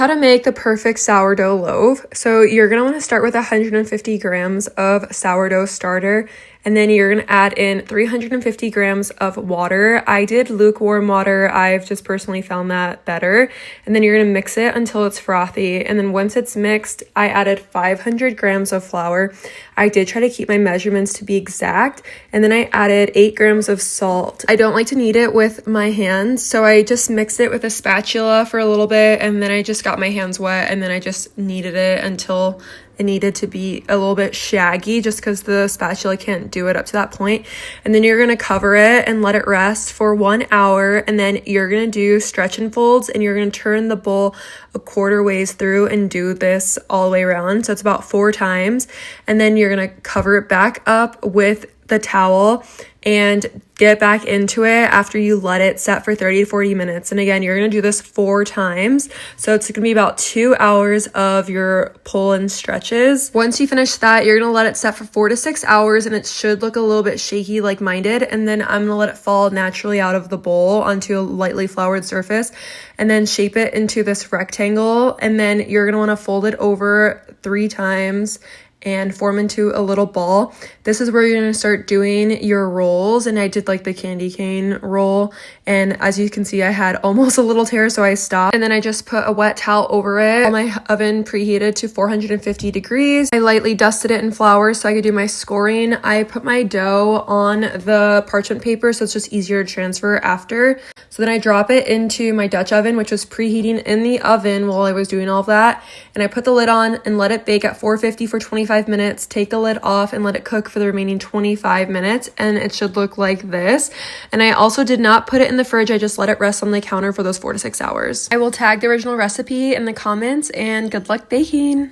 how to make the perfect sourdough loaf. So you're going to want to start with 150 grams of sourdough starter, and then you're going to add in 350 grams of water. I did lukewarm water. I've just personally found that better. And then you're going to mix it until it's frothy. And then once it's mixed, I added 500 grams of flour. I did try to keep my measurements to be exact. And then I added 8 grams of salt. I don't like to knead it with my hands, so I just mixed it with a spatula for a little bit, and then I just got my hands wet, and then I just kneaded it until it needed to be a little bit shaggy, just because the spatula can't do it up to that point. And then you're going to cover it and let it rest for 1 hour, and then you're going to do stretch and folds, and you're going to turn the bowl a quarter ways through and do this all the way around. So it's about 4 times, and then you're going to cover it back up with the towel and get back into it after you let it set for 30 to 40 minutes. And again, you're going to do this 4 times. So it's going to be about 2 hours of your pull and stretches. Once you finish that, you're going to let it set for 4 to 6 hours, and it should look a little bit shaky like mine did. And then I'm going to let it fall naturally out of the bowl onto a lightly floured surface, and then shape it into this rectangle. And then you're going to want to fold it over 3 times and form into a little ball. This is where you're going to start doing your rolls, and I did like the candy cane roll, and as you can see, I had almost a little tear, so I stopped, and then I just put a wet towel over it. My oven preheated to 450 degrees. I lightly dusted it in flour so I could do my scoring. I put my dough on the parchment paper so it's just easier to transfer after. So then I drop it into my Dutch oven, which was preheating in the oven while I was doing all of that, and I put the lid on and let it bake at 450 for 25 minutes. Take the lid off and let it cook for the remaining 25 minutes, and it should look like this. And I also did not put it in the fridge. I just let it rest on the counter for those 4 to 6 hours. I will tag the original recipe in the comments, and good luck baking.